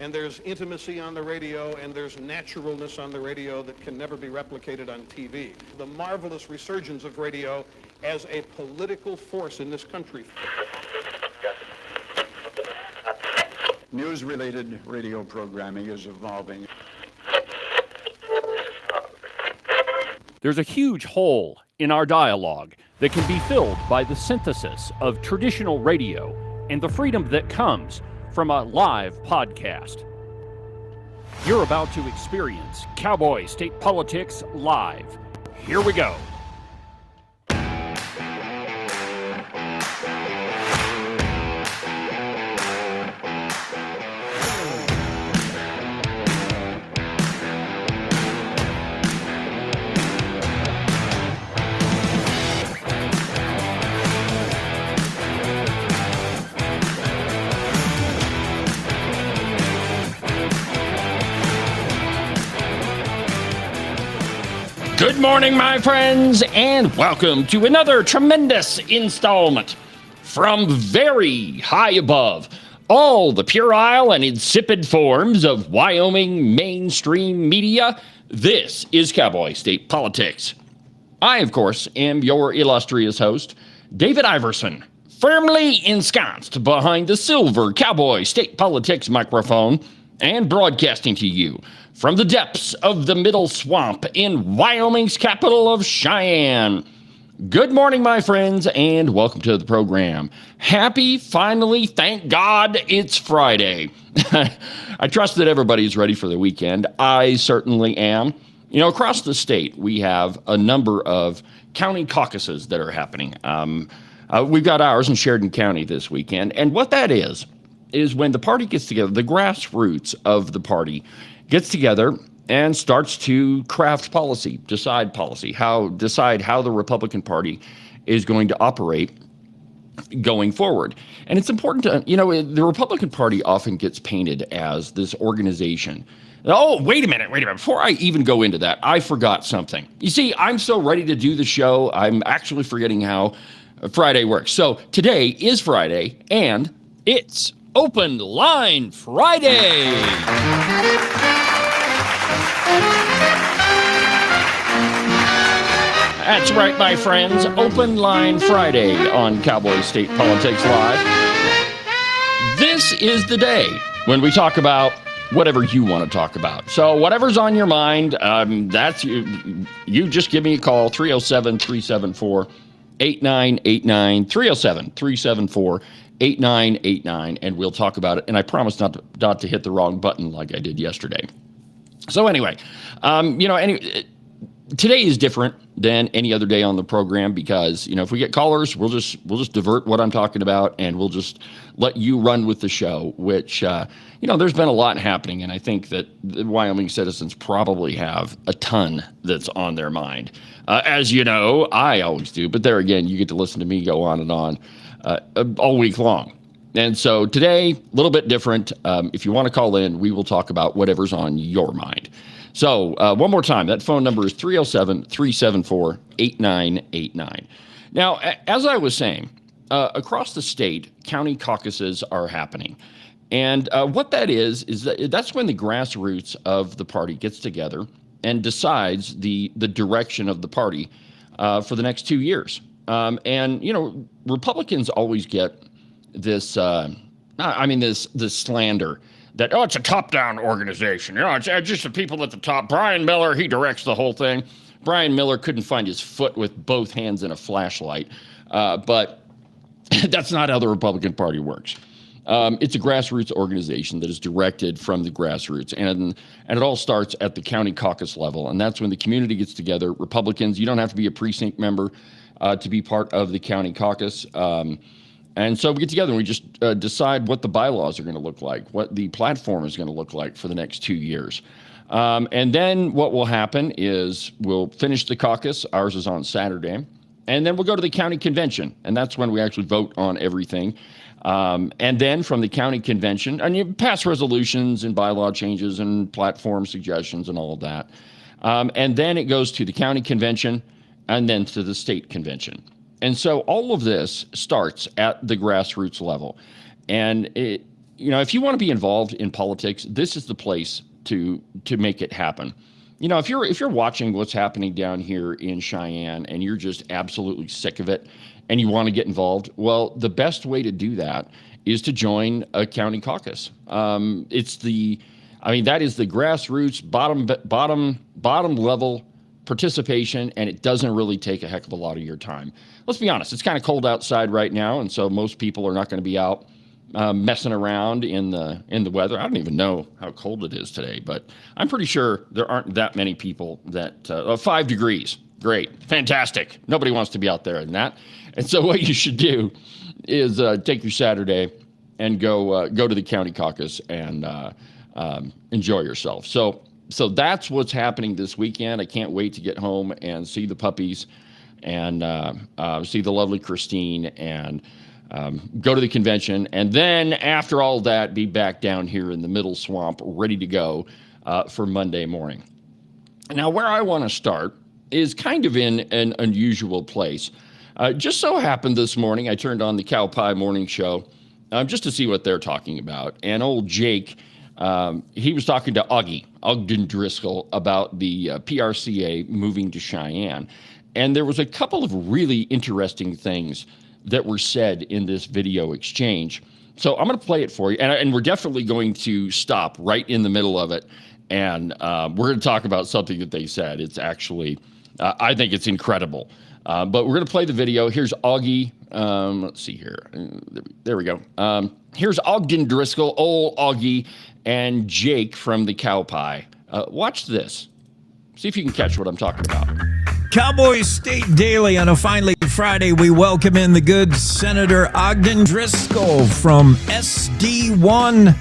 and there's intimacy on the radio, and there's naturalness on the radio that can never be replicated on TV. The marvelous resurgence of radio as a political force in this country. News-related radio programming is evolving. There's a huge hole in our dialogue that can be filled by the synthesis of traditional radio and the freedom that comes from a live podcast. You're about to experience Cowboy State Politics live. Here we go. Good morning, my friends, and welcome to another tremendous installment from very high above all the puerile and insipid forms of Wyoming mainstream media. This is Cowboy State Politics. I, of course, am your illustrious host, David Iverson, firmly ensconced behind the silver Cowboy State Politics microphone and broadcasting to you from the depths of the Middle Swamp in Wyoming's capital of Cheyenne. Good morning, my friends, and welcome to the program. Happy, finally, thank God, it's Friday. I trust that everybody's ready for the weekend. I certainly am. You know, across the state, we have a number of county caucuses that are happening. We've got ours in Sheridan County this weekend, and what that is when the party gets together, the grassroots of the party gets together and starts to craft policy, decide how the Republican Party is going to operate going forward. And it's important to, the Republican Party often gets painted as this organization. Oh, wait a minute. Before I even go into that, I forgot something. You see, I'm so ready to do the show, I'm actually forgetting how Friday works. So today is Friday, and it's Open Line Friday. That's right, my friends. Open Line Friday on Cowboy State Politics Live. This is the day when we talk about whatever you want to talk about. So whatever's on your mind, that's you. You just give me a call, 307-374-8989, 307-374-8989, and we'll talk about it. And I promise not to hit the wrong button like I did yesterday. So anyway, today is different than any other day on the program because, if we get callers, we'll just divert what I'm talking about and we'll just let you run with the show, which, there's been a lot happening. And I think that the Wyoming citizens probably have a ton that's on their mind. As you know, I always do. But there again, you get to listen to me go on and on all week long. And so today, a little bit different. If you want to call in, we will talk about whatever's on your mind. So one more time, that phone number is 307-374-8989. Now, as I was saying, across the state, county caucuses are happening. And what that is that's when the grassroots of the party gets together and decides the direction of the party for the next 2 years. Republicans always get this slander that, it's a top-down organization. It's just the people at the top. Brian Miller, he directs the whole thing. Brian Miller couldn't find his foot with both hands in a flashlight. But that's not how the Republican Party works. It's a grassroots organization that is directed from the grassroots. And it all starts at the county caucus level. And that's when the community gets together. Republicans, you don't have to be a precinct member to be part of the county caucus. And so we get together and we just decide what the bylaws are going to look like, what the platform is going to look like for the next 2 years. And then what will happen is we'll finish the caucus. Ours is on Saturday. And then we'll go to the county convention. And that's when we actually vote on everything. And then from the county convention, and you pass resolutions and bylaw changes and platform suggestions and all of that. And then it goes to the county convention and then to the state convention. And so all of this starts at the grassroots level. And if you want to be involved in politics, this is the place to make it happen. If you're watching what's happening down here in Cheyenne and you're just absolutely sick of it and you want to get involved, well, the best way to do that is to join a county caucus. That is the grassroots, bottom level participation, and it doesn't really take a heck of a lot of your time. Let's be honest, it's kind of cold outside right now, and so most people are not going to be out messing around in the weather. I don't even know how cold it is today, but I'm pretty sure there aren't that many people that 5 degrees. Great, fantastic. Nobody wants to be out there in that. And so what you should do is take your Saturday and go to the county caucus and enjoy yourself. So that's what's happening this weekend. I can't wait to get home and see the puppies and see the lovely Christine and go to the convention. And then after all that, be back down here in the middle swamp, ready to go for Monday morning. Now, where I want to start is kind of in an unusual place. Just so happened this morning, I turned on the Cow Pie Morning Show just to see what they're talking about. And old Jake, he was talking to Ogden Driscoll, about the PRCA moving to Cheyenne. And there was a couple of really interesting things that were said in this video exchange. So I'm going to play it for you. And we're definitely going to stop right in the middle of it. And we're going to talk about something that they said. It's actually, I think it's incredible. But we're going to play the video. Here's Augie. Let's see here. There we go. Here's Ogden Driscoll, old Augie, and Jake from the Cow Pie. Watch this. See if you can catch what I'm talking about. Cowboy State Daily on a fine late Friday. We welcome in the good Senator Ogden Driscoll from SD1.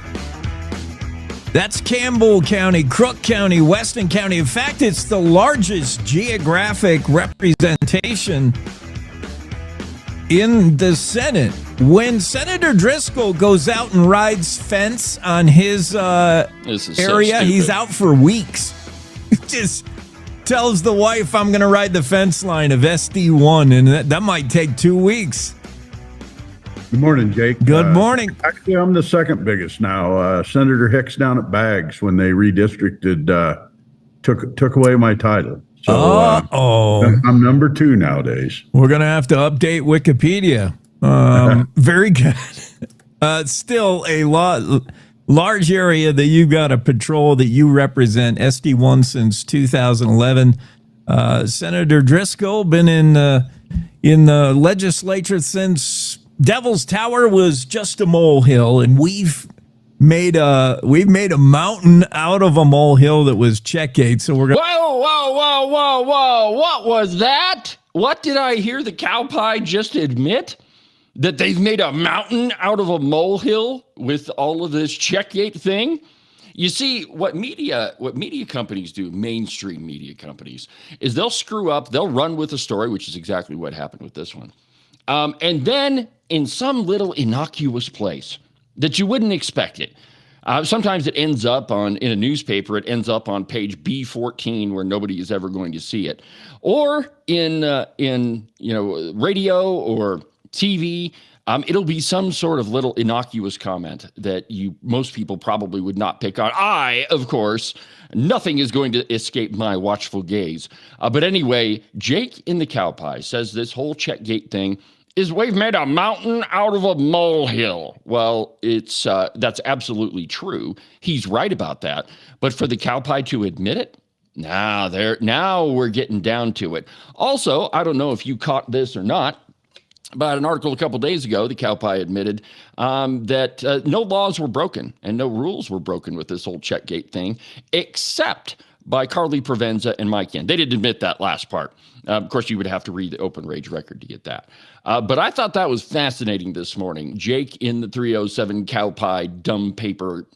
That's Campbell County, Crook County, Weston County. In fact, it's the largest geographic representation in the Senate. When Senator Driscoll goes out and rides fence on his area, he's out for weeks. Just tells the wife, I'm going to ride the fence line of SD1, and that might take 2 weeks. Good morning, Jake. Good morning. Actually, I'm the second biggest now. Senator Hicks down at Baggs, when they redistricted, took away my title. So I'm number 2 nowadays. We're going to have to update Wikipedia. Very good. Still a large area that you got to patrol, that you represent. SD1 since 2011. Senator Driscoll been in the legislature since Devil's Tower was just a molehill, and we've made a mountain out of a molehill that was Checkgate. So we're going. Whoa! What was that? What did I hear the Cow Pie just admit? That they've made a mountain out of a molehill with all of this Checkgate thing? You see, what media companies do, mainstream media companies, is they'll screw up, they'll run with a story, which is exactly what happened with this one. And then in some little innocuous place that you wouldn't expect it, sometimes it ends up in a newspaper, it ends up on page B14 where nobody is ever going to see it. Or in radio or TV, it'll be some sort of little innocuous comment that most people probably would not pick on. Of course, nothing is going to escape my watchful gaze. But anyway, Jake in the Cow Pie says this whole Checkgate thing is we've made a mountain out of a molehill. Well, that's absolutely true. He's right about that. But for the Cow Pie to admit it, now we're getting down to it. Also, I don't know if you caught this or not, but an article a couple days ago, the Cow Pie admitted that no laws were broken and no rules were broken with this whole Checkgate thing, except by Carly Provenza and Mike Yen. They didn't admit that last part. Of course, you would have to read the Open Rage record to get that. But I thought that was fascinating this morning. Jake in the 307 Cow Pie Dumb Paper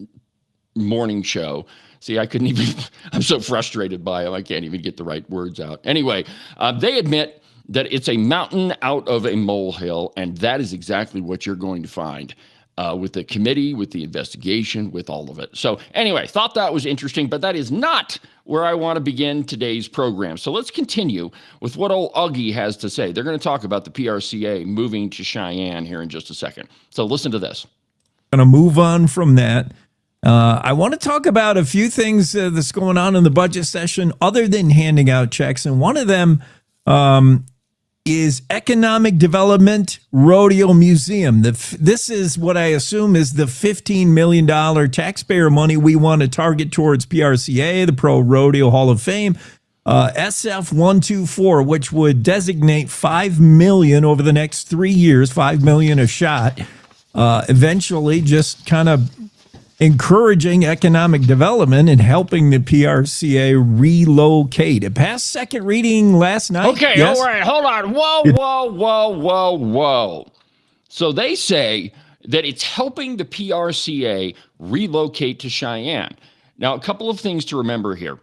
Morning Show. See, I'm so frustrated by him, I can't even get the right words out. Anyway, they admit that it's a mountain out of a molehill, and that is exactly what you're going to find with the committee, with the investigation, with all of it. So anyway, thought that was interesting, but that is not where I want to begin today's program. So let's continue with what old Augie has to say. They're going to talk about the PRCA moving to Cheyenne here in just a second. So listen to this. going to move on from that. I want to talk about a few things that's going on in the budget session other than handing out checks. And one of them is Economic Development Rodeo Museum. This is what I assume is the $15 million taxpayer money we want to target towards PRCA, the Pro Rodeo Hall of Fame, SF 124, which would designate $5 million over the next 3 years, $5 million a shot. Eventually, just kind of encouraging economic development and helping the PRCA relocate. It passed second reading last night. Okay, yes? All right, hold on. Whoa. So they say that it's helping the PRCA relocate to Cheyenne. Now, a couple of things to remember here.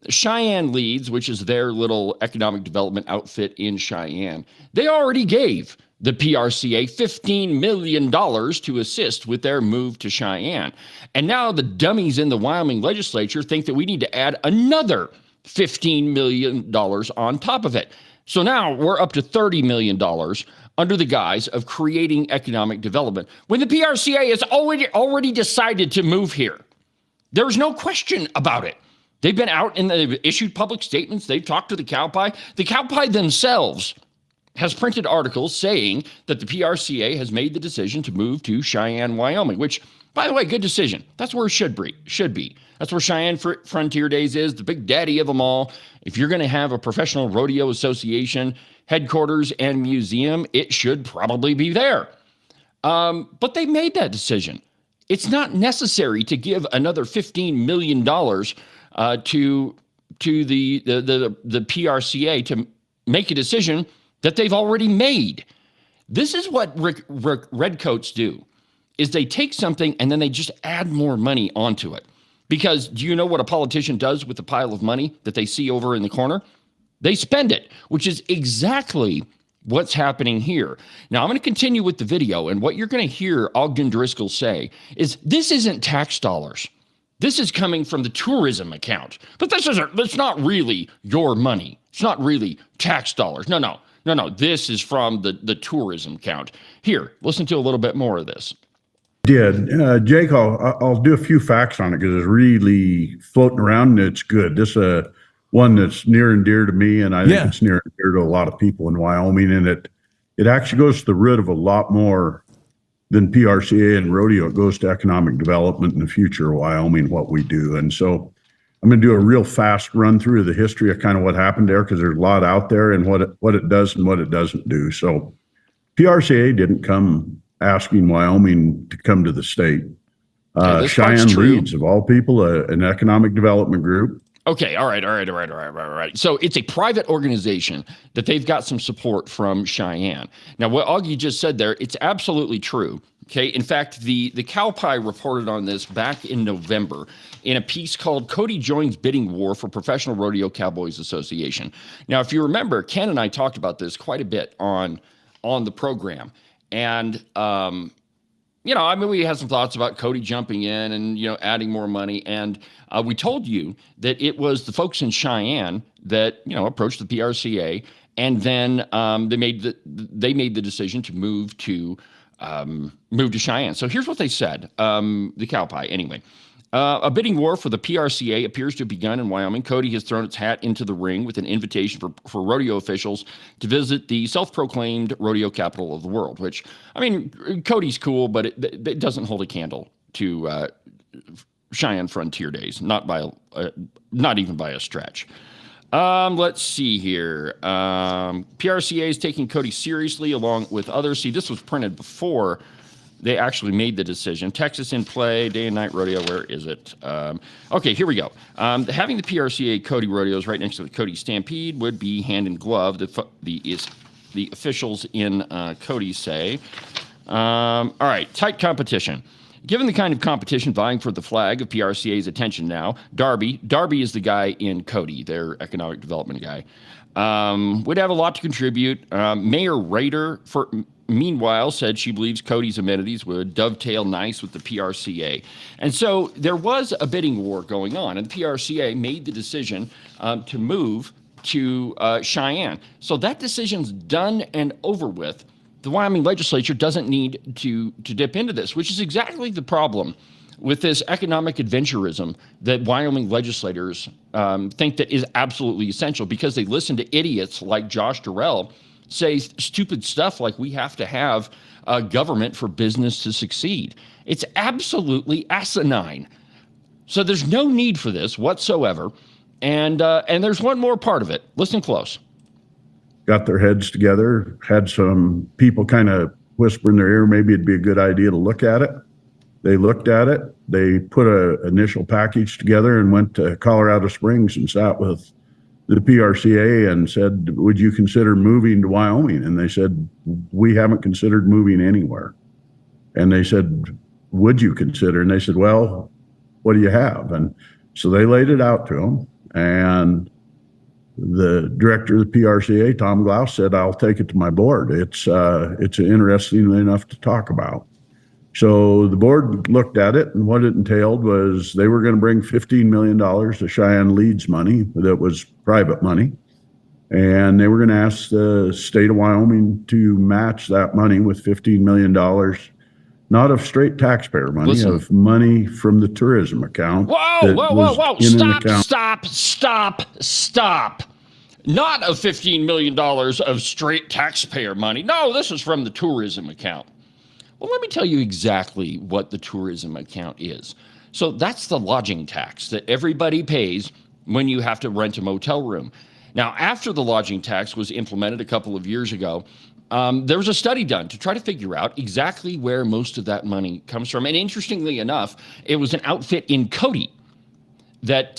Cheyenne Leads, which is their little economic development outfit in Cheyenne, they already gave the PRCA $15 million to assist with their move to Cheyenne. And now the dummies in the Wyoming legislature think that we need to add another $15 million on top of it. So now we're up to $30 million under the guise of creating economic development when the PRCA has already decided to move here. There's no question about it. They've been out and they've issued public statements. They've talked to the Cowboy. The Cowboy themselves has printed articles saying that the PRCA has made the decision to move to Cheyenne, Wyoming, which, by the way, good decision. That's where it should be. That's where Cheyenne Frontier Days is, the big daddy of them all. If you're going to have a professional rodeo association headquarters and museum, it should probably be there. But they made that decision. It's not necessary to give another $15 million to the PRCA to make a decision that they've already made. This is what redcoats do, is they take something and then they just add more money onto it. Because do you know what a politician does with the pile of money that they see over in the corner? They spend it, which is exactly what's happening here. Now, I'm going to continue with the video, and what you're going to hear Ogden Driscoll say is this isn't tax dollars. This is coming from the tourism account. But that's not really your money. It's not really tax dollars. No. This is from the tourism account. Here, listen to a little bit more of this. Jake, I'll do a few facts on it because it's really floating around and it's good. This is one that's near and dear to me, and I think it's near and dear to a lot of people in Wyoming. And it actually goes to the root of a lot more than PRCA and rodeo. It goes to economic development in the future of Wyoming, what we do. And so I'm going to do a real fast run through of the history of kind of what happened there, because there's a lot out there and what it does and what it doesn't do. So PRCA didn't come asking Wyoming to come to the state. Cheyenne Leads, of all people, an economic development group. Okay, all right. So it's a private organization that they've got some support from Cheyenne. Now, what Augie just said there, it's absolutely true. Okay, in fact, the Cowboy reported on this back in November in a piece called Cody Joins Bidding War for Professional Rodeo Cowboys Association. Now, if you remember, Ken and I talked about this quite a bit on the program. And, we had some thoughts about Cody jumping in and, adding more money. And we told you that it was the folks in Cheyenne that, approached the PRCA. And then they made the decision to move to Cheyenne. So here's what they said, the Cowboy anyway. A bidding war for the PRCA appears to have begun in Wyoming. Cody has thrown its hat into the ring with an invitation for rodeo officials to visit the self-proclaimed rodeo capital of the world, which, Cody's cool, but it doesn't hold a candle to Cheyenne Frontier Days, not even by a stretch. Let's see here. PRCA is taking Cody seriously along with others. See, this was printed before they actually made the decision. Texas in play, day and night rodeo, where is it? Okay, here we go. Having the PRCA Cody rodeos right next to the Cody Stampede would be hand in glove, the officials in Cody say. All right, tight competition. Given the kind of competition vying for the flag of PRCA's attention now, Darby is the guy in Cody, their economic development guy, would have a lot to contribute. Mayor Rader, meanwhile, said she believes Cody's amenities would dovetail nice with the PRCA. And so there was a bidding war going on, and the PRCA made the decision to move to Cheyenne. So that decision's done and over with. the Wyoming legislature doesn't need to dip into this, which is exactly the problem with this economic adventurism that Wyoming legislators think that is absolutely essential, because they listen to idiots like Josh Durrell say stupid stuff like we have to have a government for business to succeed. It's absolutely asinine. So there's no need for this whatsoever. And there's one more part of it. Listen close. Got their heads together, had some people kind of whisper in their ear, maybe it'd be a good idea to look at it. They looked at it. They put an initial package together and went to Colorado Springs and sat with the PRCA and said, would you consider moving to Wyoming? And they said, we haven't considered moving anywhere. And they said, would you consider? And they said, well, what do you have? And so they laid it out to them. And the director of the PRCA, Tom Glaus, said, I'll take it to my board. It's interesting enough to talk about. So the board looked at it, and what it entailed was they were going to bring $15 million of Cheyenne Leads money that was private money. And they were going to ask the state of Wyoming to match that money with $15 million, not of straight taxpayer money, of money from the tourism account. Whoa. Stop. Not of $15 million of straight taxpayer money. No, this is from the tourism account. Well, let me tell you exactly what the tourism account is. So that's the lodging tax that everybody pays when you have to rent a motel room. Now, after the lodging tax was implemented a couple of years ago, there was a study done to try to figure out exactly where most of that money comes from. And interestingly enough, it was an outfit in Cody that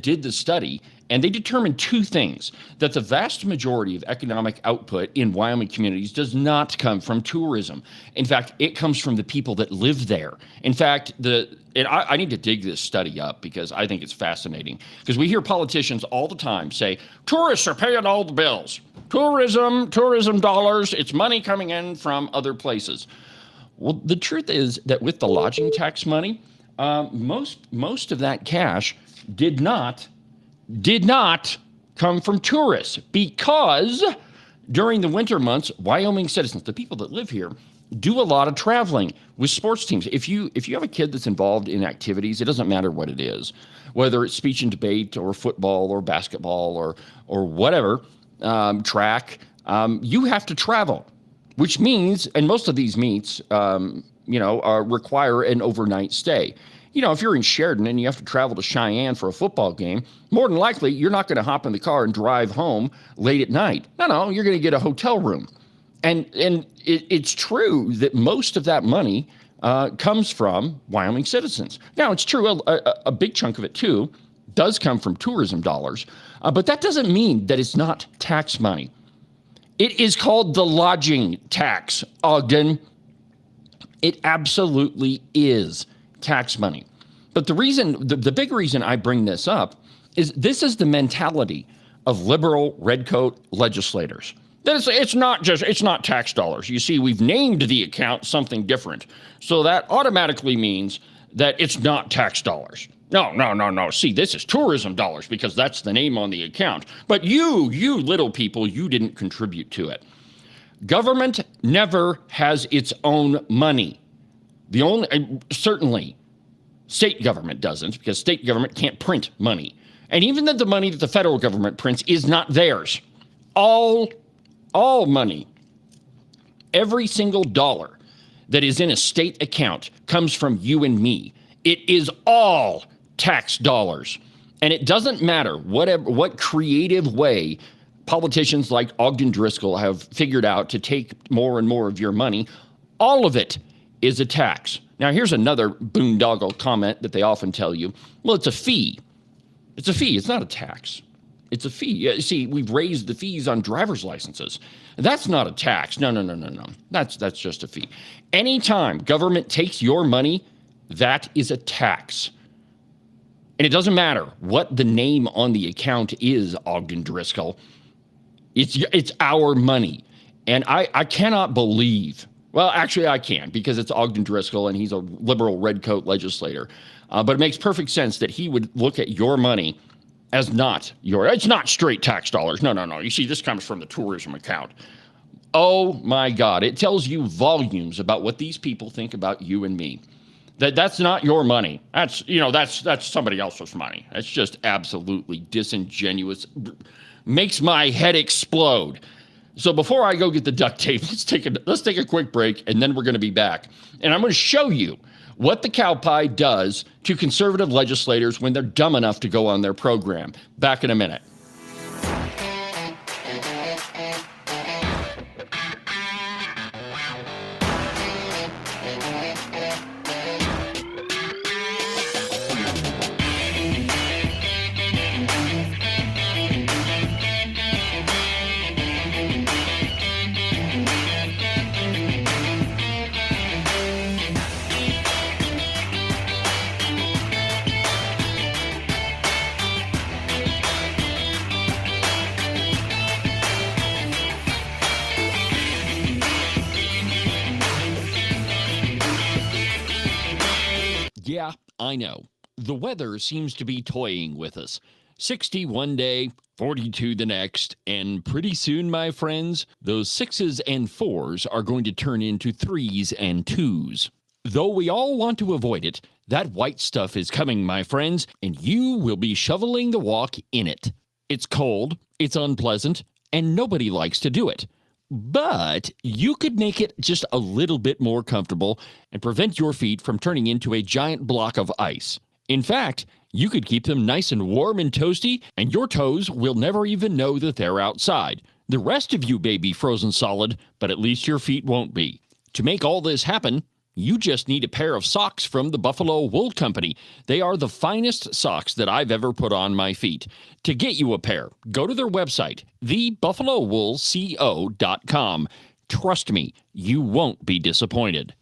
did the study. And they determined two things: that the vast majority of economic output in Wyoming communities does not come from tourism. In fact, it comes from the people that live there. In fact, I need to dig this study up because I think it's fascinating. Because we hear politicians all the time say, tourists are paying all the bills. Tourism dollars, it's money coming in from other places. Well, the truth is that with the lodging tax money, most of that cash did not come from tourists, because during the winter months, Wyoming citizens, the people that live here, do a lot of traveling with sports teams. If you have a kid that's involved in activities, it doesn't matter what it is, whether it's speech and debate or football or basketball or whatever, track, you have to travel, which means, and most of these meets, require an overnight stay. You know, if you're in Sheridan and you have to travel to Cheyenne for a football game, more than likely, you're not going to hop in the car and drive home late at night. No, you're going to get a hotel room. And it's true that most of that money comes from Wyoming citizens. Now, it's true, a big chunk of it, too, does come from tourism dollars, but that doesn't mean that it's not tax money. It is called the lodging tax, Ogden. It absolutely is tax money. But the big reason I bring this up is this is the mentality of liberal redcoat legislators. That it's not tax dollars. You see, we've named the account something different. So that automatically means that it's not tax dollars. No. See, this is tourism dollars because that's the name on the account. But you little people, you didn't contribute to it. Government never has its own money. Certainly, state government doesn't, because state government can't print money. And even the money that the federal government prints is not theirs. All money, every single dollar that is in a state account comes from you and me. It is all tax dollars. And it doesn't matter what creative way politicians like Ogden Driscoll have figured out to take more and more of your money, all of it is a tax. Now, here's another boondoggle comment that they often tell you. Well, it's a fee. It's a fee. It's not a tax. It's a fee. You see, we've raised the fees on driver's licenses. That's not a tax. No. That's just a fee. Anytime government takes your money, that is a tax. And it doesn't matter what the name on the account is, Ogden Driscoll. It's our money. And I cannot believe, well, actually I can, because it's Ogden Driscoll and he's a liberal redcoat legislator. But it makes perfect sense that he would look at your money as it's not straight tax dollars. No. You see, this comes from the tourism account. Oh my God. It tells you volumes about what these people think about you and me. That's not your money. That's somebody else's money. That's just absolutely disingenuous. Makes my head explode. So before I go get the duct tape, let's take a quick break, and then we're going to be back. And I'm going to show you what the cow pie does to conservative legislators when they're dumb enough to go on their program. Back in a minute. Yeah, I know. The weather seems to be toying with us. 60 one day, 42 the next, and pretty soon, my friends, those 6s and 4s are going to turn into 3s and 2s. Though we all want to avoid it, that white stuff is coming, my friends, and you will be shoveling the walk in it. It's cold, it's unpleasant, and nobody likes to do it. But you could make it just a little bit more comfortable and prevent your feet from turning into a giant block of ice. In fact, you could keep them nice and warm and toasty, and your toes will never even know that they're outside. The rest of you may be frozen solid, but at least your feet won't be. To make all this happen, you just need a pair of socks from the Buffalo Wool Company. They are the finest socks that I've ever put on my feet. To get you a pair, go to their website, thebuffalowoolco.com. Trust me, you won't be disappointed.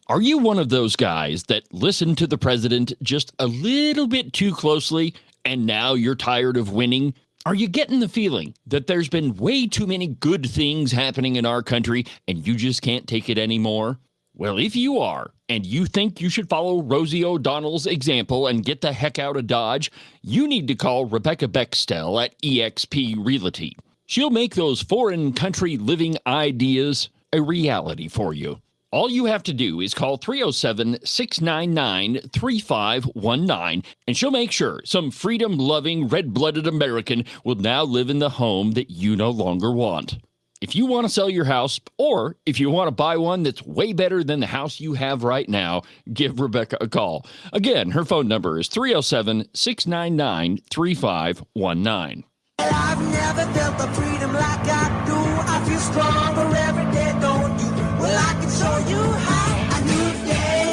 Are you one of those guys that listen to the president just a little bit too closely and now you're tired of winning? Are you getting the feeling that there's been way too many good things happening in our country and you just can't take it anymore? Well, if you are, and you think you should follow Rosie O'Donnell's example and get the heck out of Dodge, you need to call Rebecca Bextel at eXp Realty. She'll make those foreign country living ideas a reality for you. All you have to do is call 307-699-3519, and she'll make sure some freedom-loving, red-blooded American will now live in the home that you no longer want. If you want to sell your house, or if you want to buy one that's way better than the house you have right now, give Rebecca a call. Again, her phone number is 307-699-3519. I've never felt the freedom like I do. I feel stronger every day, don't you? Well, I can show you how. A new day,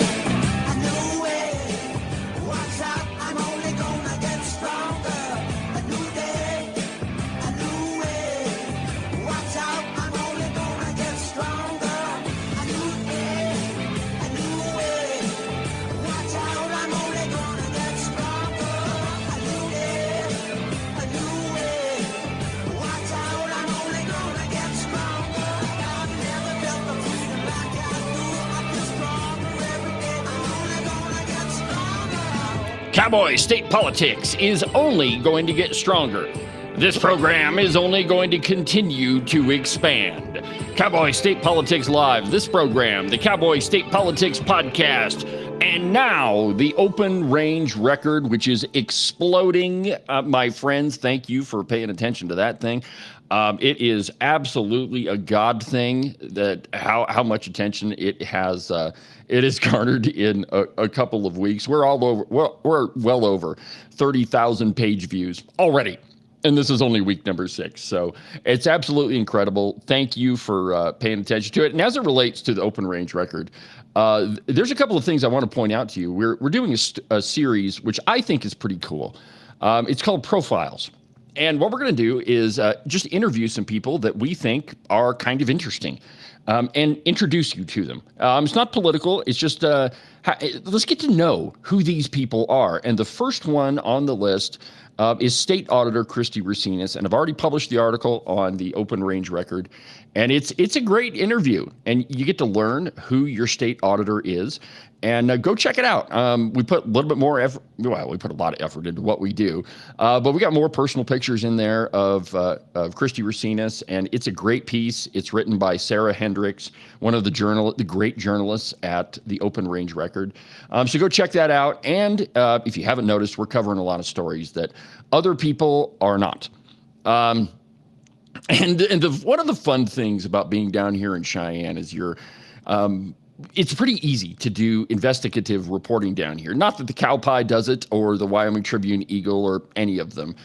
a new way. Watch out, I'm only gonna get stronger. A new day, a new way. Watch out, I'm only gonna get stronger. A new day, a new way. Watch out, I'm only gonna get stronger. A new day, a new way. Watch out, I'm only gonna get stronger. I've never felt the freedom like I do. I feel stronger every day. I'm only gonna get stronger. Cowboy State Politics is only going to get stronger. This program is only going to continue to expand. Cowboy State Politics Live, this program, the Cowboy State Politics Podcast, and now the Open Range Record, which is exploding. My friends, thank you for paying attention to that thing. It is absolutely a God thing that how much attention it has garnered in a couple of weeks. We're all over. We're well over 30,000 page views already. And this is only week number 6. So it's absolutely incredible. Thank you for paying attention to it. And as it relates to the Open Range Record, there's a couple of things I want to point out to you. We're doing a series, which I think is pretty cool. It's called Profiles. And what we're going to do is just interview some people that we think are kind of interesting and introduce you to them. It's not political. It's just let's get to know who these people are. And the first one on the list is State Auditor Christy Racinas, and I've already published the article on the Open Range Record. And it's a great interview, and you get to learn who your state auditor is. And go check it out. We put a little bit more effort. Well, we put a lot of effort into what we do, but we got more personal pictures in there of Christy Racinas, and it's a great piece. It's written by Sarah Hendricks, one of the great journalists at the Open Range Record. So go check that out. And if you haven't noticed, we're covering a lot of stories that other people are not. And one of the fun things about being down here in Cheyenne is it's pretty easy to do investigative reporting down here. Not that the Cowboy does it or the Wyoming Tribune Eagle or any of them,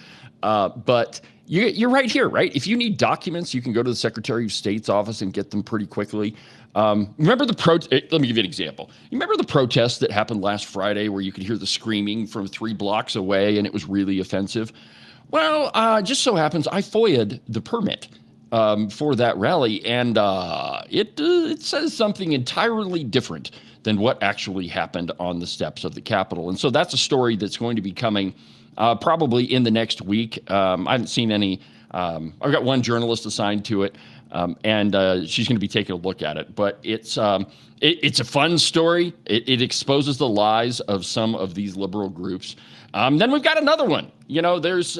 but you're right here, right? If you need documents, you can go to the Secretary of State's office and get them pretty quickly. Remember let me give you an example. You remember the protest that happened last Friday where you could hear the screaming from 3 blocks away and it was really offensive? Well, just so happens I FOIA'd the permit for that rally, and it says something entirely different than what actually happened on the steps of the Capitol. And so that's a story that's going to be coming probably in the next week. I haven't seen any. I've got one journalist assigned to it, and she's going to be taking a look at it. But it's a fun story. It exposes the lies of some of these liberal groups. Then we've got another one. There's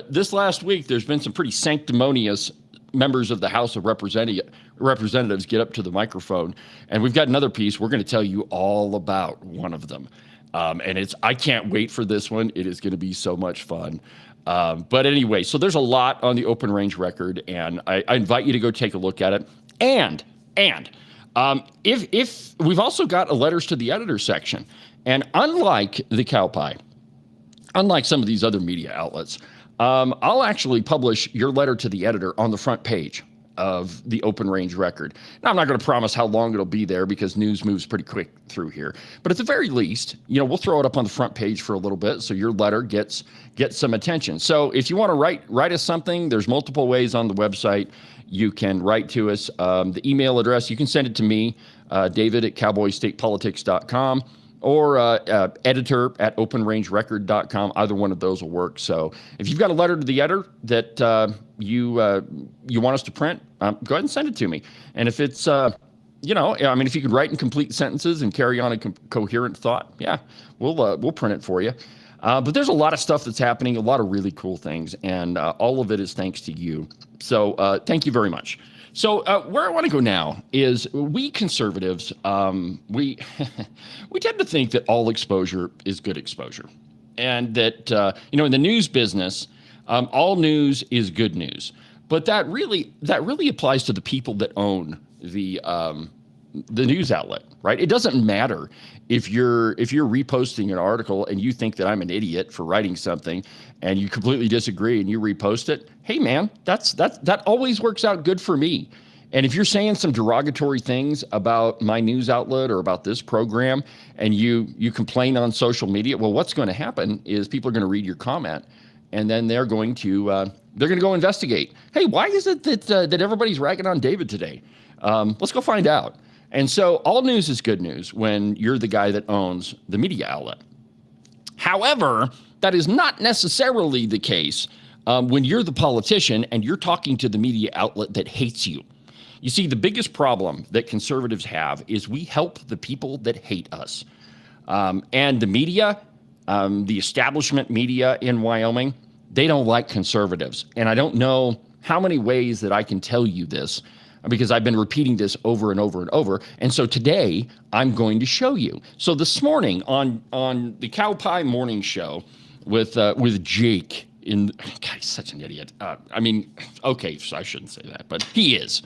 this last week, there's been some pretty sanctimonious members of the House of Representatives get up to the microphone, and we've got another piece. We're going to tell you all about one of them. And I can't wait for this one. It is going to be so much fun. But anyway, so there's a lot on the Open Range Record, and I invite you to go take a look at it. And if we've also got a letters to the editor section, and unlike the Cowboy, unlike some of these other media outlets, I'll actually publish your letter to the editor on the front page of the Open Range Record. Now, I'm not going to promise how long it'll be there because news moves pretty quick through here. But at the very least, we'll throw it up on the front page for a little bit so your letter gets some attention. So if you want to write us something, there's multiple ways on the website. You can write to us. The email address, you can send it to me, David at cowboystatepolitics.com. or editor@openrangerecord.com. Either one of those will work. So if you've got a letter to the editor that you want us to print, go ahead and send it to me. And if it's, if you could write in complete sentences and carry on a coherent thought, yeah, we'll print it for you. But there's a lot of stuff that's happening, a lot of really cool things, and all of it is thanks to you. So thank you very much. So where I want to go now is we conservatives, we tend to think that all exposure is good exposure, and that in the news business, all news is good news. But that really applies to the people that own the news outlet, right? It doesn't matter if you're reposting an article and you think that I'm an idiot for writing something, and you completely disagree and you repost it. Hey man, that always works out good for me. And if you're saying some derogatory things about my news outlet or about this program, and you complain on social media, well, what's going to happen is people are going to read your comment, and then they're going to go investigate. Hey, why is it that everybody's ragging on David today? Let's go find out. And so all news is good news when you're the guy that owns the media outlet. However, that is not necessarily the case when you're the politician and you're talking to the media outlet that hates you. You see, the biggest problem that conservatives have is we help the people that hate us. And the media, the establishment media in Wyoming, they don't like conservatives. And I don't know how many ways that I can tell you this, because I've been repeating this over and over and over. And so today I'm going to show you. So this morning on the Cowboy Morning Show with Jake God, he's such an idiot. Okay, so I shouldn't say that, but he is.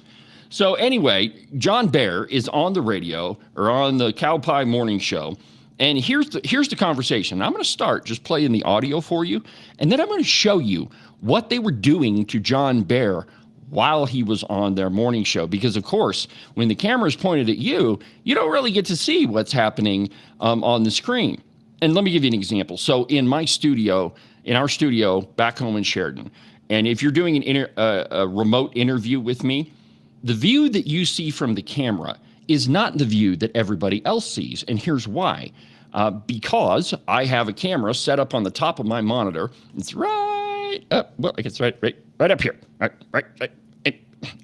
So anyway, John Bear is on the radio or on the Cowboy Morning Show. And here's the conversation. I'm going to start just playing the audio for you. And then I'm going to show you what they were doing to John Bear while he was on their morning show. Because, of course, when the camera is pointed at you, you don't really get to see what's happening on the screen. And let me give you an example. So in our studio back home in Sheridan, and if you're doing a remote interview with me, the view that you see from the camera is not the view that everybody else sees. And here's why. Because I have a camera set up on the top of my monitor. It's right up. Well, I guess right up here. Right.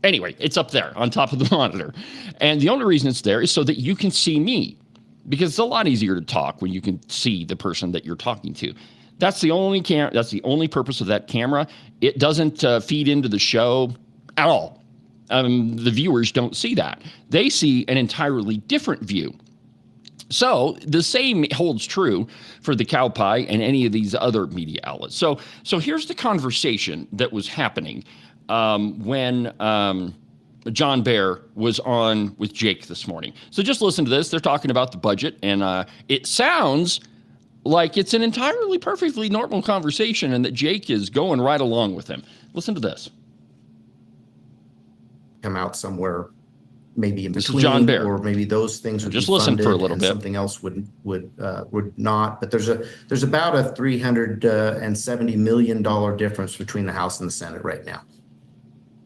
Anyway, it's up there on top of the monitor. And the only reason it's there is so that you can see me, because it's a lot easier to talk when you can see the person that you're talking to. That's the only that's the only purpose of that camera. It doesn't feed into the show at all. The viewers don't see that. They see an entirely different view. So the same holds true for the Cowboy and any of these other media outlets. So here's the conversation that was happening when John Bear was on with Jake this morning. So just listen to this. They're talking about the budget, and it sounds like it's an entirely perfectly normal conversation and that Jake is going right along with him. Listen to this. Come out somewhere, maybe in This is between, John Bear. or maybe those things would Just be listen funded for a little and bit. something else would not. But there's about a $370 million difference between the House and the Senate right now.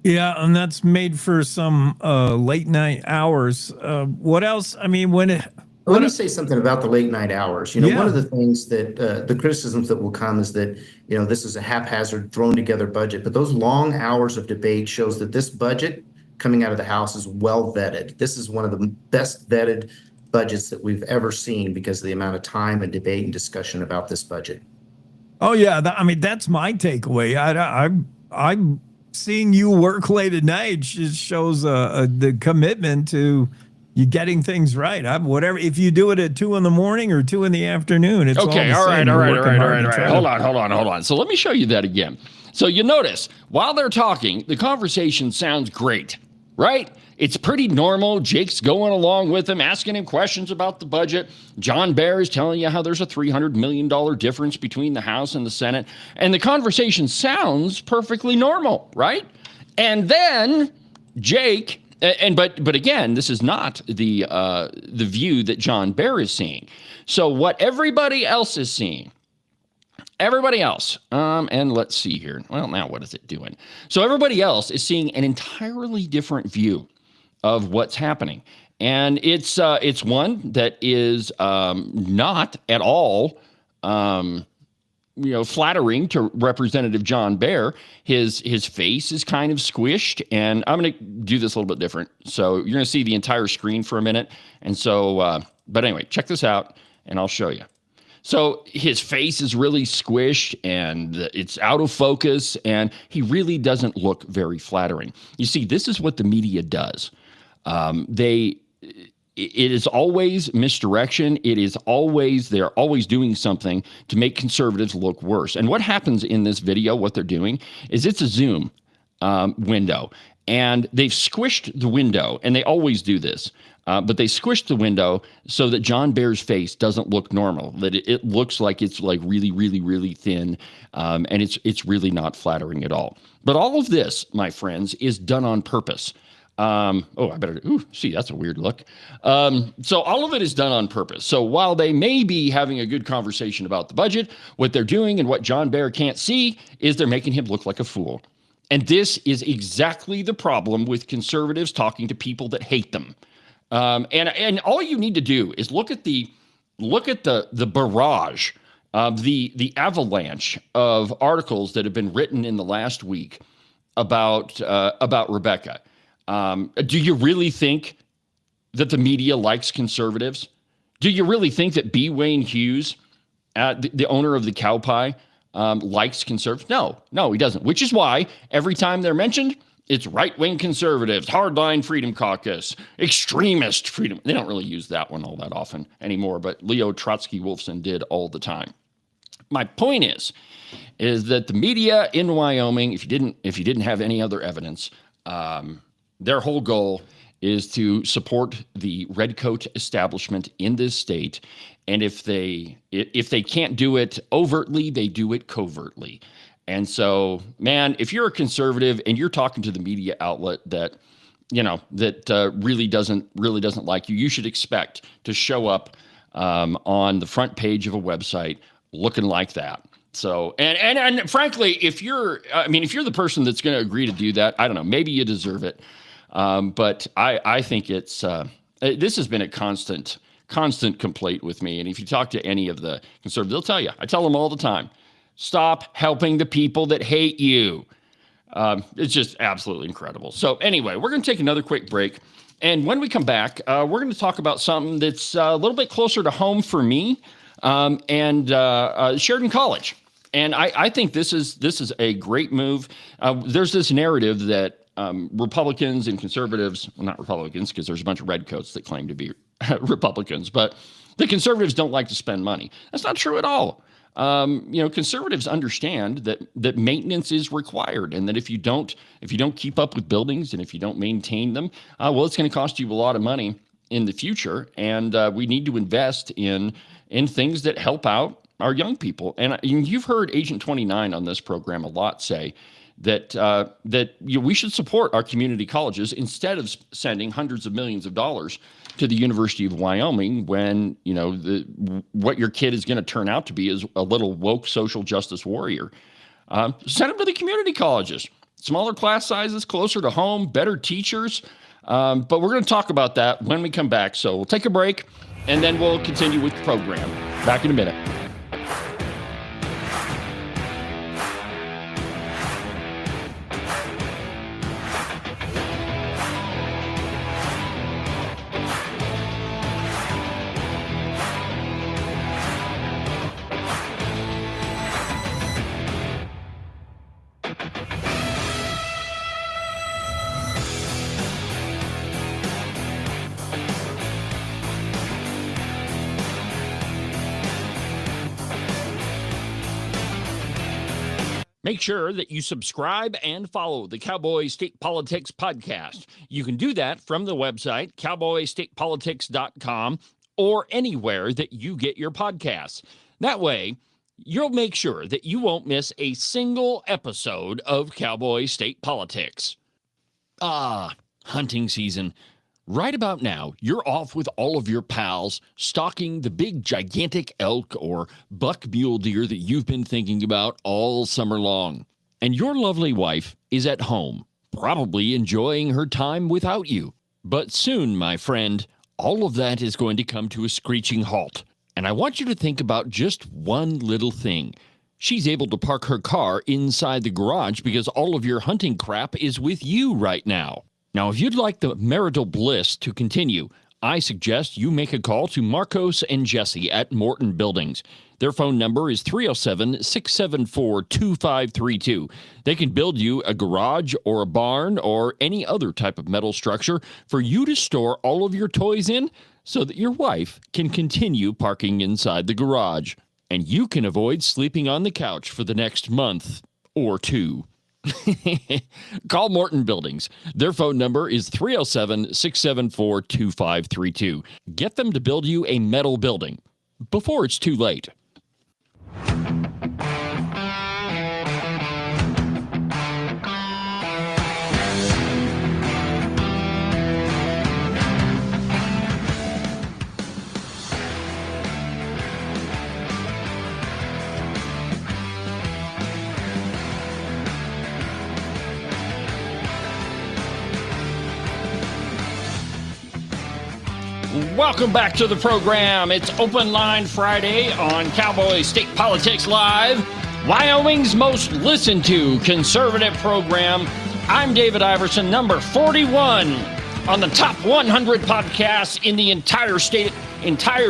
Yeah, and that's made for some late night hours. What else? I mean, Let me say something about the late night hours. You know, Yeah. one of the things that the criticisms that will come is that, you know, this is a haphazard thrown together budget, but those long hours of debate shows that this budget coming out of the House is well vetted. This is one of the best vetted budgets that we've ever seen because of the amount of time and debate and discussion about this budget. Oh yeah, I mean that's my takeaway. I'm seeing you work late at night just shows the commitment to you getting things right. Whatever, if you do it at 2 a.m. or 2 p.m, it's Okay, all right. Hold on. So let me show you that again. So you notice, while they're talking, the conversation sounds great, right? It's pretty normal. Jake's going along with him, asking him questions about the budget. John Bear is telling you how there's a $300 million difference between the House and the Senate. And the conversation sounds perfectly normal, right? And then Jake, but again, this is not the view that John Bear is seeing. So what everybody else is seeing, and let's see here. Well, now what is it doing? So everybody else is seeing an entirely different view of what's happening. And it's one that is not at all flattering to Representative John Bear. His face is kind of squished, and I'm going to do this a little bit different. So you're going to see the entire screen for a minute. And so, but anyway, check this out, and I'll show you. So his face is really squished and it's out of focus, and he really doesn't look very flattering. You see, this is what the media does. It is always misdirection. They're always doing something to make conservatives look worse. And what happens in this video, what they're doing is it's a Zoom window, and they've squished the window, and they always do this. But they squished the window so that John Bear's face doesn't look normal, that it looks like it's like really, really, really thin, and it's really not flattering at all. But all of this, my friends, is done on purpose. That's a weird look. So all of it is done on purpose. So while they may be having a good conversation about the budget, what they're doing and what John Bear can't see is they're making him look like a fool. And this is exactly the problem with conservatives talking to people that hate them. And all you need to do is look at the barrage of the avalanche of articles that have been written in the last week about Rebecca. Do you really think that the media likes conservatives? Do you really think that B. Wayne Hughes, the owner of the Cowboy, likes conservatives? No, he doesn't. Which is why every time they're mentioned, it's right-wing conservatives, hardline Freedom Caucus, extremist freedom. They don't really use that one all that often anymore, but Leo Trotsky Wolfson did all the time. My point is that the media in Wyoming, if you didn't have any other evidence, their whole goal is to support the redcoat establishment in this state. And if they can't do it overtly, they do it covertly. And so, man, if you're a conservative and you're talking to the media outlet that really doesn't like you, you should expect to show up on the front page of a website looking like that. So, and frankly, if you're the person that's going to agree to do that, I don't know, maybe you deserve it. But I think this has been a constant complaint with me. And if you talk to any of the conservatives, they'll tell you, I tell them all the time, stop helping the people that hate you. It's just absolutely incredible. So anyway, we're going to take another quick break. And when we come back, we're going to talk about something that's a little bit closer to home for me, and Sheridan College. And I think this is a great move. There's this narrative that Republicans and conservatives, well, not Republicans, because there's a bunch of redcoats that claim to be Republicans, but the conservatives don't like to spend money. That's not true at all. Conservatives understand that maintenance is required, and that if you don't keep up with buildings and if you don't maintain them, well, it's going to cost you a lot of money in the future. And we need to invest in things that help out our young people. And you've heard Agent 29 on this program a lot say that we should support our community colleges instead of sending hundreds of millions of dollars to the University of Wyoming when, what your kid is going to turn out to be is a little woke social justice warrior. Send them to the community colleges. Smaller class sizes, closer to home, better teachers. But we're going to talk about that when we come back. So we'll take a break, and then we'll continue with the program. Back in a minute. Make sure that you subscribe and follow the Cowboy State Politics podcast. You can do that from the website, cowboystatepolitics.com, or anywhere that you get your podcasts. That way, you'll make sure that you won't miss a single episode of Cowboy State Politics. Hunting season. Right about now, you're off with all of your pals, stalking the big gigantic elk or buck mule deer that you've been thinking about all summer long. And your lovely wife is at home, probably enjoying her time without you. But soon, my friend, all of that is going to come to a screeching halt. And I want you to think about just one little thing. She's able to park her car inside the garage because all of your hunting crap is with you right now. Now, if you'd like the marital bliss to continue, I suggest you make a call to Marcos and Jesse at Morton Buildings. Their phone number is 307-674-2532. They can build you a garage or a barn or any other type of metal structure for you to store all of your toys in so that your wife can continue parking inside the garage. And you can avoid sleeping on the couch for the next month or two. Call Morton Buildings. Their phone number is 307-674-2532. Get them to build you a metal building before it's too late. Welcome back to the program. It's Open Line Friday on Cowboy State Politics Live, Wyoming's most listened to conservative program. I'm David Iverson, number 41 on the top 100 podcasts in the entire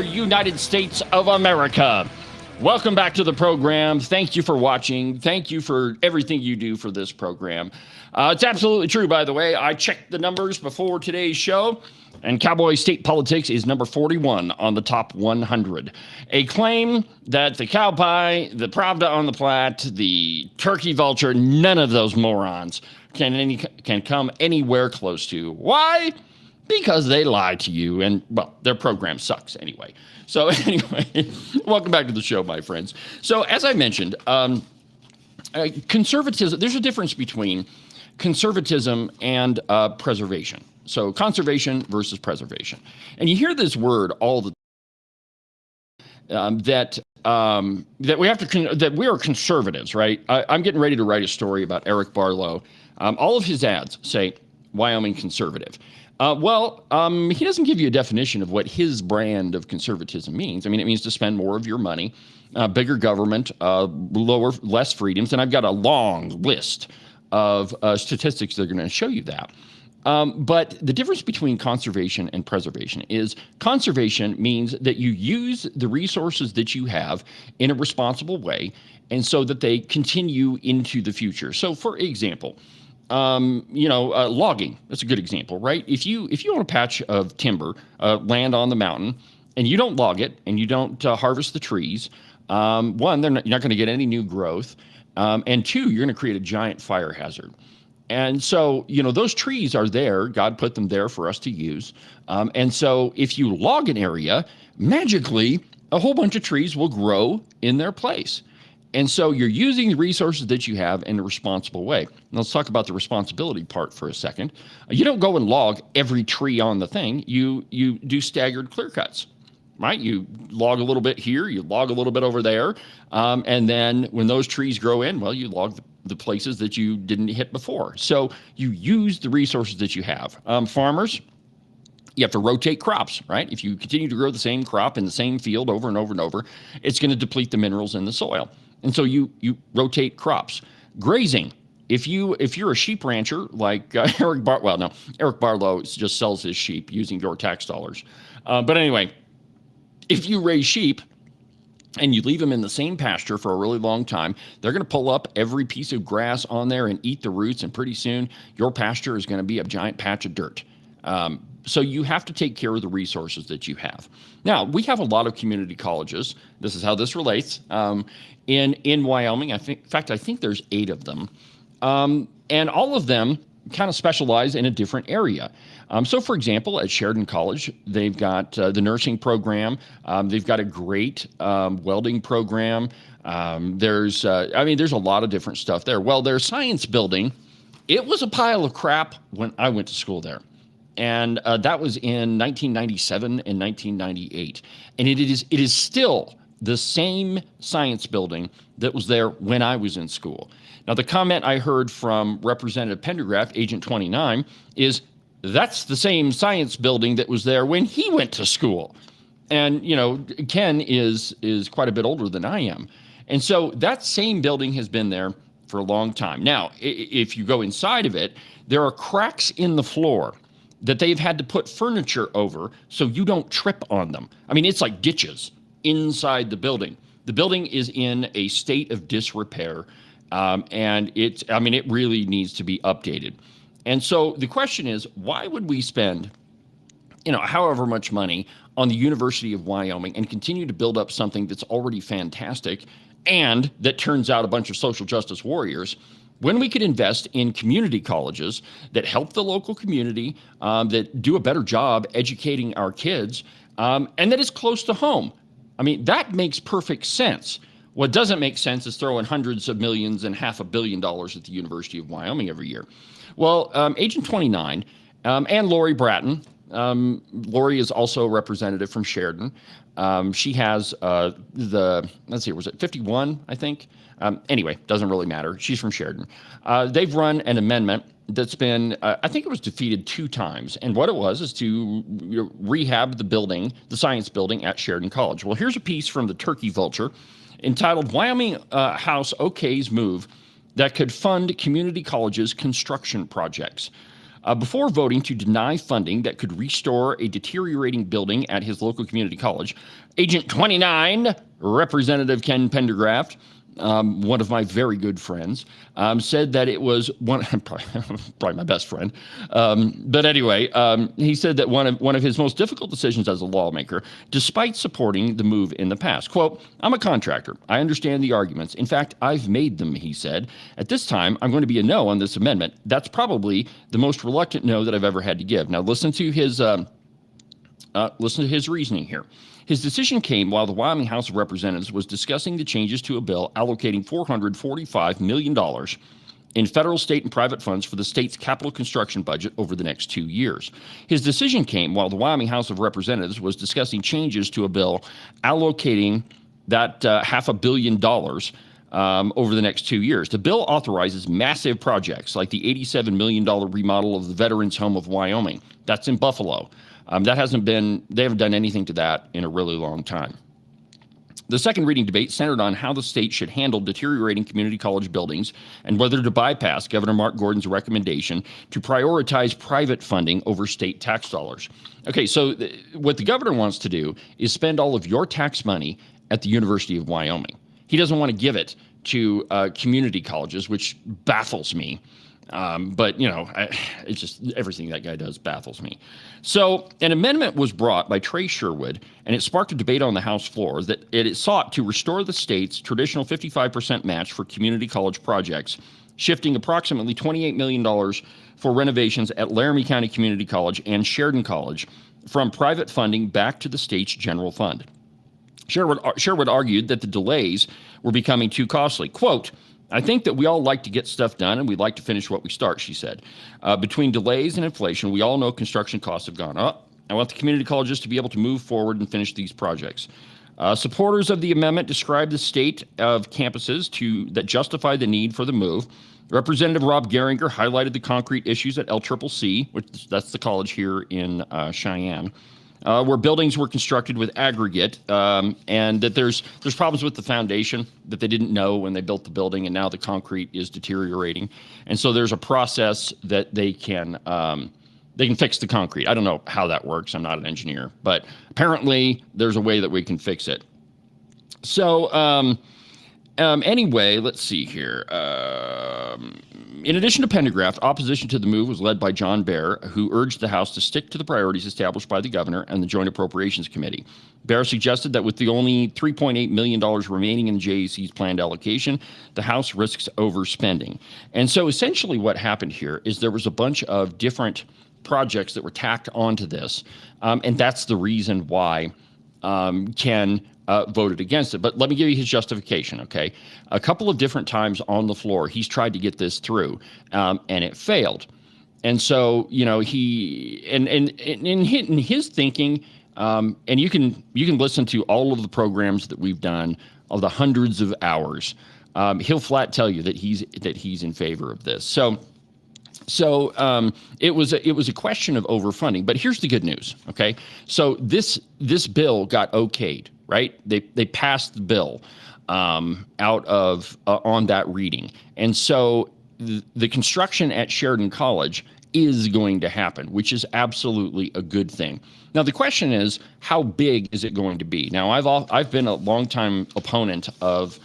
United States of America. Welcome back to the program. Thank you for watching. Thank you for everything you do for this program. It's absolutely true, by the way. I checked the numbers before today's show, and Cowboy State Politics is number 41 on the top 100. A claim that the cow pie, the Pravda on the Platte, the turkey vulture, none of those morons can come anywhere close to. Why? Because they lie to you, and, well, their program sucks anyway. So anyway, welcome back to the show, my friends. So as I mentioned, conservatism, there's a difference between conservatism and preservation. So conservation versus preservation. And you hear this word all the that we are conservatives, right? I'm getting ready to write a story about Eric Barlow. All of his ads say Wyoming conservative. He doesn't give you a definition of what his brand of conservatism means. I mean, it means to spend more of your money, bigger government, less freedoms. And I've got a long list of statistics that are going to show you that. But the difference between conservation and preservation is conservation means that you use the resources that you have in a responsible way, and so that they continue into the future. So, for example, logging, that's a good example, right? If you own a patch of timber, land on the mountain, and you don't log it and you don't harvest the trees, one, you're not going to get any new growth, and two, you're going to create a giant fire hazard. And so, those trees are there. God put them there for us to use. And so if you log an area, magically, a whole bunch of trees will grow in their place. And so you're using the resources that you have in a responsible way. Now, let's talk about the responsibility part for a second. You don't go and log every tree on the thing. You do staggered clear cuts, right? You log a little bit here, you log a little bit over there. And then when those trees grow in, well, you log the places that you didn't hit before. So you use the resources that you have. Farmers, you have to rotate crops, right? If you continue to grow the same crop in the same field over and over and over, it's going to deplete the minerals in the soil. And so you rotate crops. Grazing, if you're a sheep rancher like Eric Barlow just sells his sheep using your tax dollars. But anyway, if you raise sheep and you leave them in the same pasture for a really long time, they're going to pull up every piece of grass on there and eat the roots, and pretty soon your pasture is going to be a giant patch of dirt. So you have to take care of the resources that you have. Now, we have a lot of community colleges. This is how this relates. In Wyoming, I think there's 8 of them. And all of them kind of specialize in a different area. So, for example, at Sheridan College, they've got the nursing program. They've got a great welding program. There's a lot of different stuff there. Well, their science building, it was a pile of crap when I went to school there. And that was in 1997 and 1998. And it is still the same science building that was there when I was in school. Now, the comment I heard from Representative Pendergraft, Agent 29, is that's the same science building that was there when he went to school. And, Ken is quite a bit older than I am. And so that same building has been there for a long time. Now, if you go inside of it, there are cracks in the floor that they've had to put furniture over so you don't trip on them. I mean, it's like ditches inside the building. The building is in a state of disrepair, and it really needs to be updated. And so the question is, why would we spend, however much money on the University of Wyoming and continue to build up something that's already fantastic and that turns out a bunch of social justice warriors, when we could invest in community colleges that help the local community, that do a better job educating our kids, and that is close to home? I mean, that makes perfect sense. What doesn't make sense is throwing hundreds of millions and $500 million at the University of Wyoming every year. Well, Agent 29 and Lori Bratton, Lori is also a representative from Sheridan. She has was it 51, I think? Anyway, doesn't really matter. She's from Sheridan. They've run an amendment that's been, I think it was defeated 2 times. And what it was is to rehab the building, the science building at Sheridan College. Well, here's a piece from the Turkey Vulture entitled Wyoming House OK's Move That Could Fund Community Colleges' Construction Projects. Before voting to deny funding that could restore a deteriorating building at his local community college, Agent 29, Representative Ken Pendergraft, one of my very good friends, said that it was probably my best friend. But anyway, he said that one of his most difficult decisions as a lawmaker, despite supporting the move in the past. Quote, "I'm a contractor. I understand the arguments. In fact, I've made them," he said. "At this time, I'm going to be a no on this amendment. That's probably the most reluctant no that I've ever had to give." Now listen to his reasoning here. His decision came while the Wyoming House of Representatives was discussing the changes to a bill allocating $445 million in federal, state, and private funds for the state's capital construction budget over the next 2 years. His decision came while the Wyoming House of Representatives was discussing changes to a bill allocating that $500 million over the next 2 years. The bill authorizes massive projects like the $87 million remodel of the Veterans Home of Wyoming. That's in Buffalo. They haven't done anything to that in a really long time. The second reading debate centered on how the state should handle deteriorating community college buildings and whether to bypass Governor Mark Gordon's recommendation to prioritize private funding over state tax dollars. Okay, so what the governor wants to do is spend all of your tax money at the University of Wyoming. He doesn't want to give it to community colleges, which baffles me. But, it's just everything that guy does baffles me. So an amendment was brought by Trey Sherwood, and it sparked a debate on the House floor that it sought to restore the state's traditional 55% match for community college projects, shifting approximately $28 million for renovations at Laramie County Community College and Sheridan College from private funding back to the state's general fund. Sherwood argued that the delays were becoming too costly. Quote, I think that we all like to get stuff done and we'd like to finish what we start, she said. Between delays and inflation, we all know construction costs have gone up. I want the community colleges to be able to move forward and finish these projects. Supporters of the amendment described the state of campuses that justify the need for the move. Representative Rob Geringer highlighted the concrete issues at LCCC, which that's the college here in Cheyenne, where buildings were constructed with aggregate, and that there's problems with the foundation that they didn't know when they built the building, and now the concrete is deteriorating. And so there's a process that they can fix the concrete. I don't know how that works. I'm not an engineer, but apparently there's a way that we can fix it. So anyway, let's see here. In addition to Pendergraft, opposition to the move was led by John Baer, who urged the House to stick to the priorities established by the governor and the Joint Appropriations Committee. Baer suggested that with the only $3.8 million remaining in JAC's planned allocation, the House risks overspending. And so essentially what happened here is there was a bunch of different projects that were tacked onto this, and that's the reason why Ken voted against it. But let me give you his justification, okay? A couple of different times on the floor, he's tried to get this through, and it failed. And so, he in his thinking, and you can listen to all of the programs that we've done, of the hundreds of hours. He'll flat tell you that he's in favor of this. So it was a question of overfunding. But here's the good news, okay? So this bill got okayed, right? They passed the bill out of on that reading, and so the construction at Sheridan College is going to happen, which is absolutely a good thing. Now the question is, how big is it going to be? Now I've been a longtime opponent of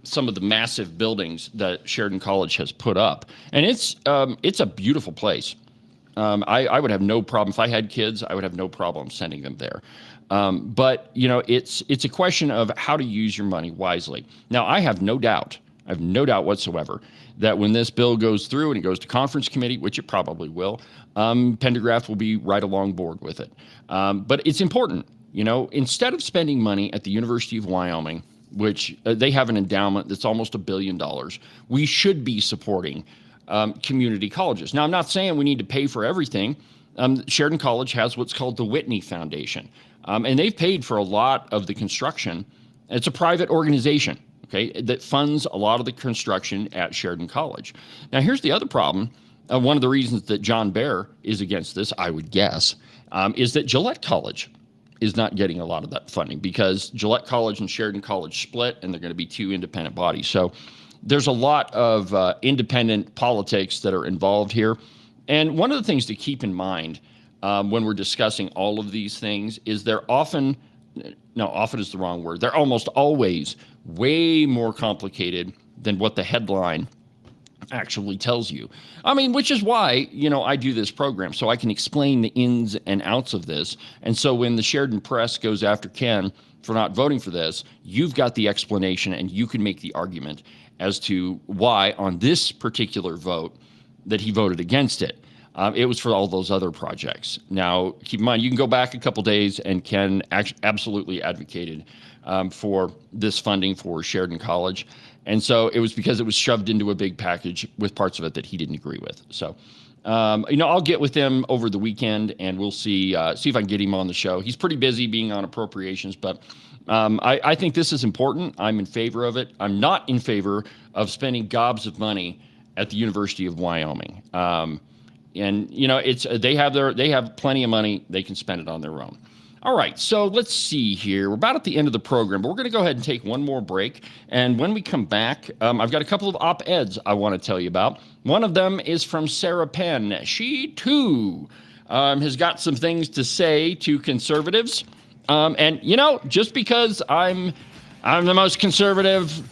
some of the massive buildings that Sheridan College has put up, and it's a beautiful place. I would have no problem if I had kids. I would have no problem sending them there. But it's a question of how to use your money wisely. Now I have no doubt whatsoever that when this bill goes through and it goes to conference committee, which it probably will, Pendergraft will be right along board with it. But it's important, instead of spending money at the University of Wyoming, which they have an endowment that's almost $1 billion, we should be supporting community colleges. Now, I'm not saying we need to pay for everything. Sheridan College has what's called the Whitney Foundation, and they've paid for a lot of the construction. It's a private organization, okay, that funds a lot of the construction at Sheridan College. Now, here's the other problem. One of the reasons that John Baer is against this, I would guess, is that Gillette College is not getting a lot of that funding because Gillette College and Sheridan College split, and they're going to be two independent bodies. So there's a lot of independent politics that are involved here. And one of the things to keep in mind when we're discussing all of these things is they're often is the wrong word. They're almost always way more complicated than what the headline actually tells you. I mean, which is why, I do this program, so I can explain the ins and outs of this. And so when the Sheridan Press goes after Ken for not voting for this, you've got the explanation and you can make the argument as to why on this particular vote that he voted against it. It was for all those other projects. Now, keep in mind, you can go back a couple days and Ken absolutely advocated for this funding for Sheridan College. And so it was because it was shoved into a big package with parts of it that he didn't agree with. So, I'll get with him over the weekend and we'll see if I can get him on the show. He's pretty busy being on appropriations, but I think this is important. I'm in favor of it. I'm not in favor of spending gobs of money at the University of Wyoming. And they have plenty of money. They can spend it on their own. All right, so let's see here. We're about at the end of the program, but we're going to go ahead and take one more break. And when we come back, I've got a couple of op-eds I want to tell you about. One of them is from Sarah Penn. She, too, has got some things to say to conservatives. And, you know, just because I'm the most conservative,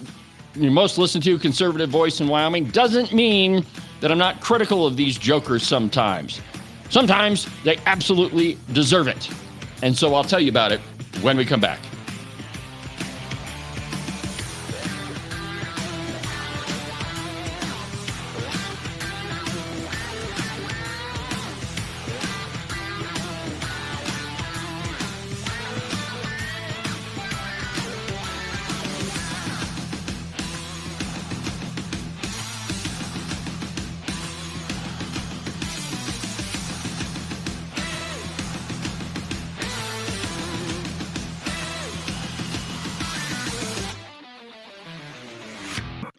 most listened to conservative voice in Wyoming doesn't mean that I'm not critical of these jokers sometimes. Sometimes they absolutely deserve it. And so I'll tell you about it when we come back.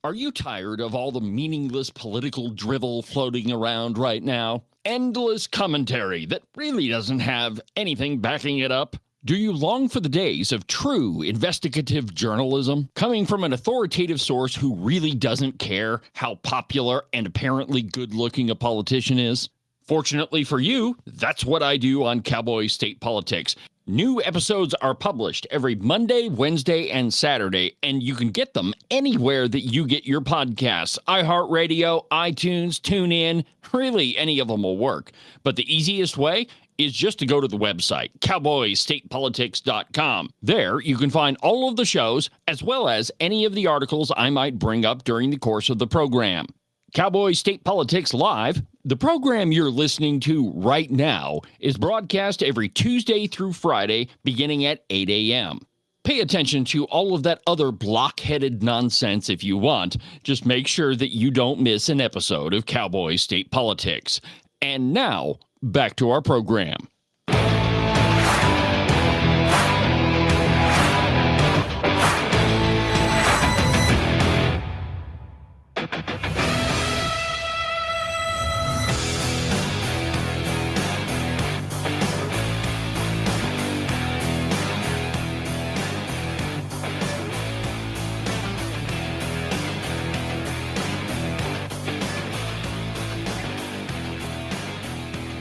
Are you tired of all the meaningless political drivel floating around right now? Endless commentary that really doesn't have anything backing it up? Do you long for the days of true investigative journalism coming from an authoritative source who really doesn't care how popular and apparently good-looking a politician is? Fortunately for you, that's what I do on Cowboy State Politics. New episodes are published every Monday, Wednesday, and Saturday, and you can get them anywhere that you get your podcasts. iHeartRadio, iTunes, TuneIn, really any of them will work. But the easiest way is just to go to the website, cowboystatepolitics.com. There, you can find all of the shows, as well as any of the articles I might bring up during the course of the program. Cowboy State Politics Live, the program you're listening to right now, is broadcast every Tuesday through Friday, beginning at 8 a.m. Pay attention to all of that other block-headed nonsense if you want. Just make sure that you don't miss an episode of Cowboy State Politics. And now, back to our program.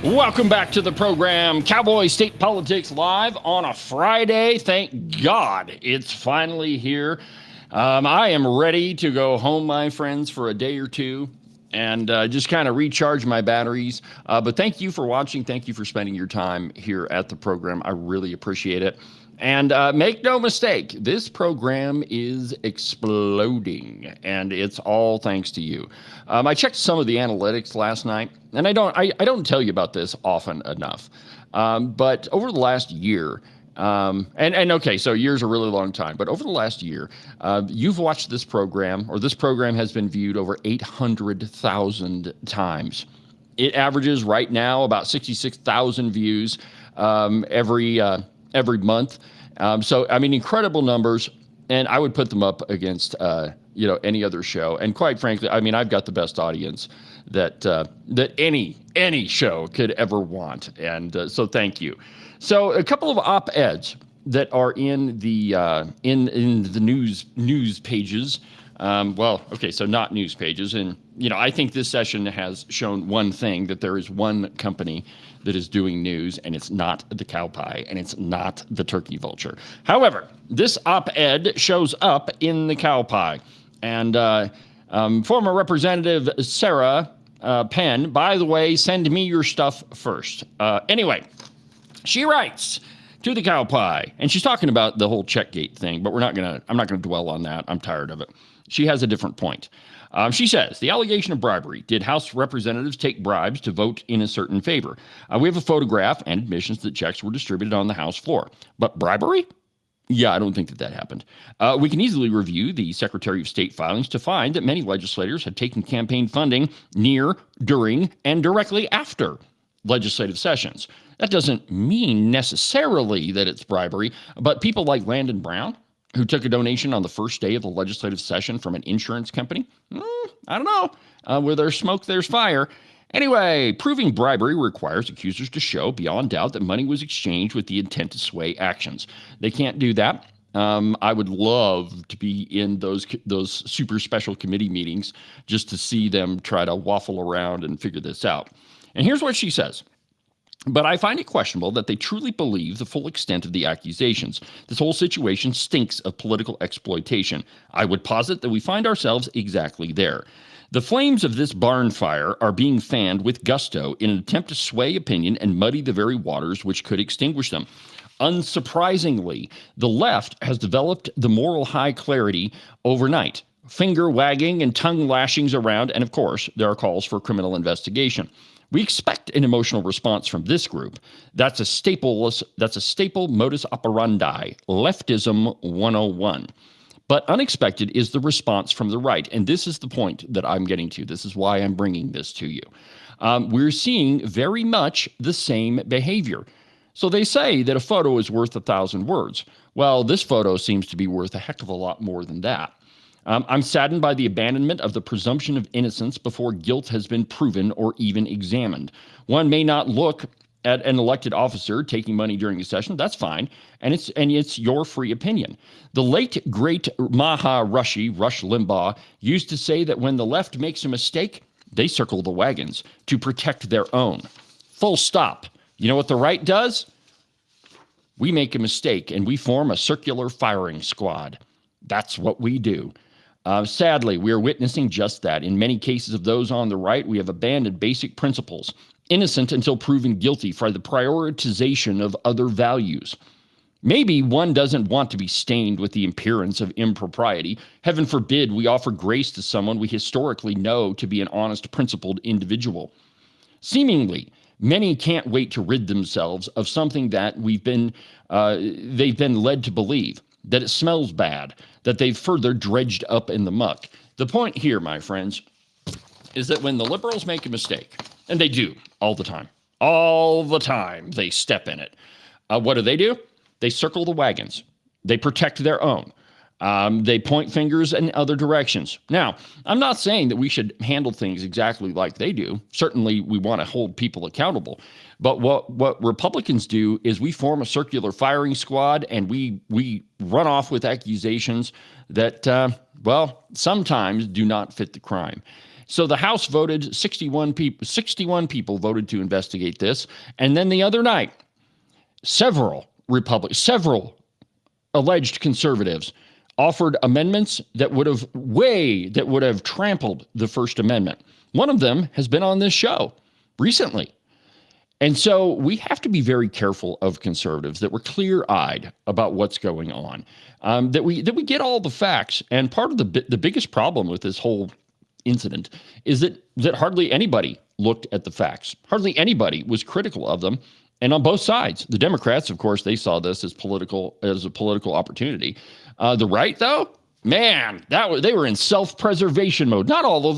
Welcome back to the program, Cowboy State Politics Live on a Friday. Thank God it's finally here. I am ready to go home, my friends, for a day or two and just kind of recharge my batteries. But thank you for watching. Thank you for spending your time here at the program. I really appreciate it. And make no mistake, this program is exploding, and it's all thanks to you. I checked some of the analytics last night, and I don't tell you about this often enough. But over the last year, and okay, so year's a really long time, but over the last year, you've watched this program, or this program has been viewed over 800,000 times. It averages right now about 66,000 views every month. So, I mean, incredible numbers, and I would put them up against, any other show. And quite frankly, I mean, I've got the best audience that any show could ever want. And so thank you. So a couple of op-eds that are in the in the news pages. So not news pages. And, I think this session has shown one thing, that there is one company that is doing news, and it's not the cow pie, and it's not the turkey vulture. However, this op-ed shows up in the cow pie. And former Representative Sarah Penn, by the way, send me your stuff first. Anyway, she writes to the cow pie, and she's talking about the whole Checkgate thing, but I'm not gonna dwell on that. I'm tired of it. She has a different point. She says, the allegation of bribery. Did House representatives take bribes to vote in a certain favor? We have a photograph and admissions that checks were distributed on the House floor. But bribery? Yeah, I don't think that happened. We can easily review the Secretary of State filings to find that many legislators had taken campaign funding near, during, and directly after legislative sessions. That doesn't mean necessarily that it's bribery, but people like Landon Brown, who took a donation on the first day of the legislative session from an insurance company, I don't know. Where there's smoke, there's fire. Anyway, proving bribery requires accusers to show beyond doubt that money was exchanged with the intent to sway actions. They can't do that. I would love to be in those super special committee meetings just to see them try to waffle around and figure this out. And here's what she says. But I find it questionable that they truly believe the full extent of the accusations. This whole situation stinks of political exploitation. I would posit that we find ourselves exactly there. The flames of this barn fire are being fanned with gusto in an attempt to sway opinion and muddy the very waters which could extinguish them. Unsurprisingly, the left has developed the moral high clarity overnight. Finger wagging and tongue lashings around, and of course, there are calls for criminal investigation. We expect an emotional response from this group. That's a staple modus operandi, leftism 101. But unexpected is the response from the right, and this is the point that I'm getting to. This is why I'm bringing this to you. We're seeing very much the same behavior. So they say that a photo is worth 1,000 words. Well, this photo seems to be worth a heck of a lot more than that. I'm saddened by the abandonment of the presumption of innocence before guilt has been proven or even examined. One may not look at an elected officer taking money during a session. That's fine, and it's your free opinion. The late great Rush Limbaugh used to say that when the left makes a mistake, they circle the wagons to protect their own. Full stop. You know what the right does? We make a mistake and we form a circular firing squad. That's what we do. Sadly, we are witnessing just that. In many cases of those on the right, we have abandoned basic principles, innocent until proven guilty, for the prioritization of other values. Maybe one doesn't want to be stained with the appearance of impropriety. Heaven forbid we offer grace to someone we historically know to be an honest, principled individual. Seemingly, many can't wait to rid themselves of something that they've been led to believe, that it smells bad, that they've further dredged up in the muck. The point here, my friends, is that when the liberals make a mistake, and they do all the time they step in it, what do? They circle the wagons. They protect their own. They point fingers in other directions. Now, I'm not saying that we should handle things exactly like they do. Certainly, we want to hold people accountable. But what Republicans do is we form a circular firing squad, and we run off with accusations that, sometimes do not fit the crime. So the House voted 61 people voted to investigate this. And then the other night, several alleged conservatives offered amendments that would have trampled the First Amendment. One of them has been on this show recently. And so we have to be very careful of conservatives, that we're clear-eyed about what's going on, that we get all the facts. And part of the biggest problem with this whole incident is that hardly anybody looked at the facts. Hardly anybody was critical of them. And on both sides, the Democrats, of course, they saw this as a political opportunity. The right, though, man, they were in self-preservation mode. Not all of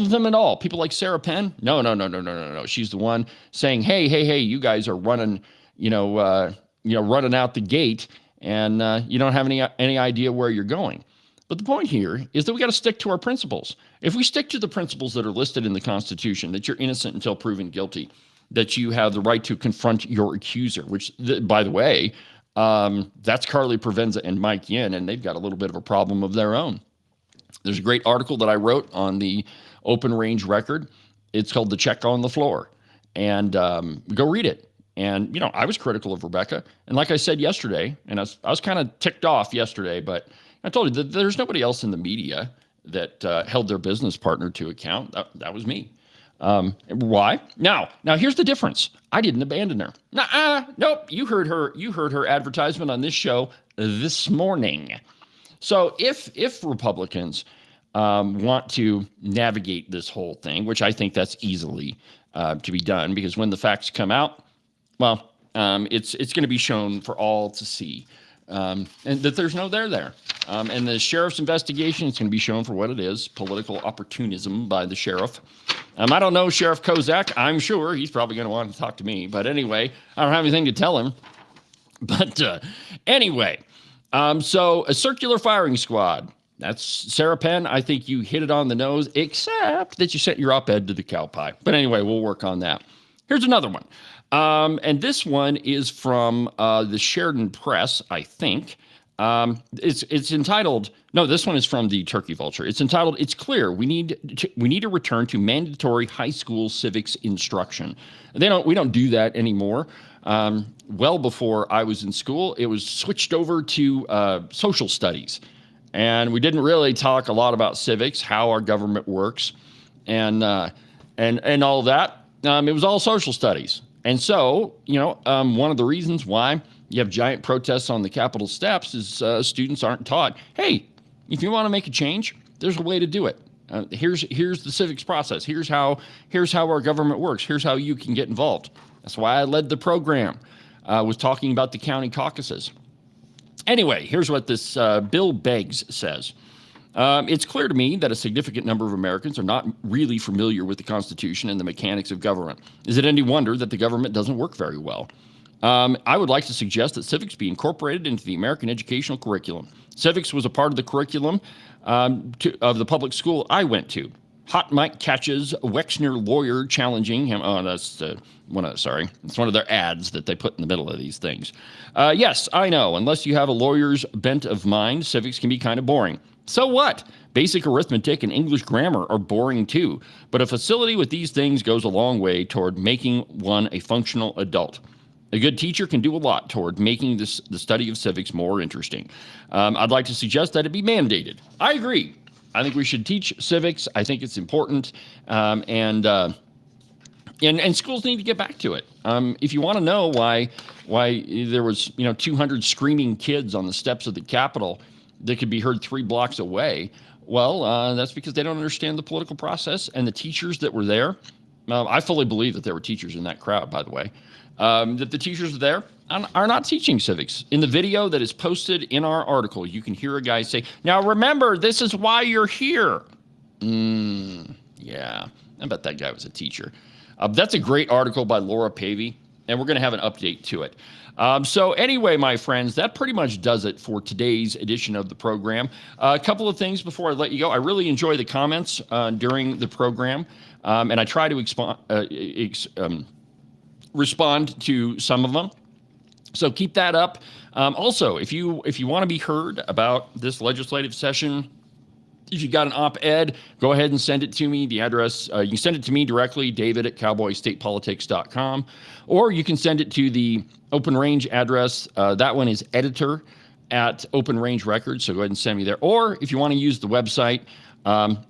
them at all. People like Sarah Penn, no. She's the one saying, hey, you guys are running, running out the gate, and you don't have any idea where you're going. But the point here is that we got to stick to our principles. If we stick to the principles that are listed in the Constitution, that you're innocent until proven guilty, that you have the right to confront your accuser, which, by the way, that's Carly Provenza and Mike Yin, and they've got a little bit of a problem of their own. There's a great article that I wrote on the Open Range Record. It's called The Check on the Floor, and go read it. And, I was critical of Rebecca. And like I said yesterday, and I was kind of ticked off yesterday, but I told you that there's nobody else in the media that held their business partner to account. That was me. Why? Now here's the difference. I didn't abandon her. Nope. You heard her advertisement on this show this morning. So if Republicans want to navigate this whole thing, which I think that's easily to be done, because when the facts come out, it's going to be shown for all to see, and that there's no there. And the sheriff's investigation is going to be shown for what it is: political opportunism by the sheriff. I don't know Sheriff Kozak. I'm sure he's probably going to want to talk to me. But anyway, I don't have anything to tell him. But anyway, so a circular firing squad. That's Sarah Penn. I think you hit it on the nose, except that you sent your op-ed to the cow pie. But anyway, we'll work on that. Here's another one. And this one is from the Sheridan Press, I think. It's entitled, no, this one is from the Turkey Vulture. It's entitled, "It's clear we need to return to mandatory high school civics instruction." We don't do that anymore. Well before I was in school, it was switched over to social studies. And we didn't really talk a lot about civics, how our government works, and all that. It was all social studies. And so, one of the reasons why you have giant protests on the Capitol steps is students aren't taught, hey, if you want to make a change, there's a way to do it. Here's the civics process. Here's how our government works. Here's how you can get involved. That's why I led the program. Was talking about the county caucuses. Anyway, here's what this Bill Beggs says. It's clear to me that a significant number of Americans are not really familiar with the Constitution and the mechanics of government. Is it any wonder that the government doesn't work very well? I would like to suggest that civics be incorporated into the American educational curriculum. Civics was a part of the curriculum of the public school I went to. Hot mic catches Wexner lawyer challenging him. Oh, that's it's one of their ads that they put in the middle of these things. Yes, I know. Unless you have a lawyer's bent of mind, civics can be kind of boring. So what? Basic arithmetic and English grammar are boring too. But a facility with these things goes a long way toward making one a functional adult. A good teacher can do a lot toward making the study of civics more interesting. I'd like to suggest that it be mandated. I agree. I think we should teach civics. I think it's important, and schools need to get back to it. If you want to know why there was 200 screaming kids on the steps of the Capitol that could be heard 3 blocks away, well, that's because they don't understand the political process, and the teachers that were there. I fully believe that there were teachers in that crowd, by the way. That the teachers there are not teaching civics. In the video that is posted in our article, you can hear a guy say, "Now remember, this is why you're here." Yeah, I bet that guy was a teacher. That's a great article by Laura Pavey, and we're going to have an update to it. So anyway, my friends, that pretty much does it for today's edition of the program. A couple of things before I let you go. I really enjoy the comments during the program, and I try to respond to some of them. So keep that up. Also, if you want to be heard about this legislative session, if you got an op-ed, go ahead and send it to me. The address, you can send it to me directly, david@cowboystatepolitics.com, or you can send it to the Open Range address. That one is editor@Open Range Records, so go ahead and send me there. Or if you want to use the website,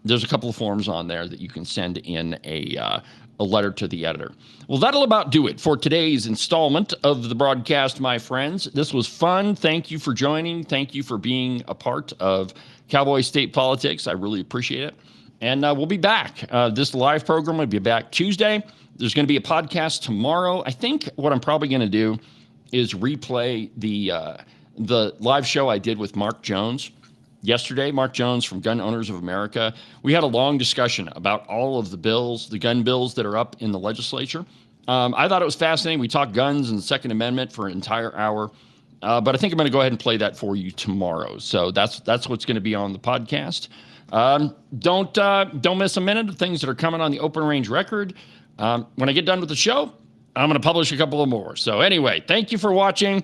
there's a couple of forms on there that you can send in a letter to the editor. Well, that'll about do it for today's installment of the broadcast, my friends. This was fun. Thank you for joining. Thank you for being a part of Cowboy State Politics. I really appreciate it. And we'll be back. This live program will be back Tuesday. There's going to be a podcast tomorrow. I think what I'm probably going to do is replay the live show I did with Mark Jones yesterday. Mark Jones from Gun Owners of America. We had a long discussion about all of the bills, the gun bills that are up in the legislature. I thought it was fascinating. We talked guns and the Second Amendment for an entire hour. But I think I'm going to go ahead and play that for you tomorrow. So that's what's going to be on the podcast. Don't miss a minute of things that are coming on the Open Range Record. When I get done with the show, I'm going to publish a couple of more. So anyway, thank you for watching.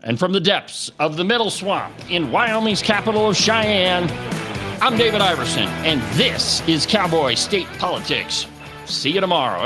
And from the depths of the Middle Swamp in Wyoming's capital of Cheyenne, I'm David Iverson, and this is Cowboy State Politics. See you tomorrow.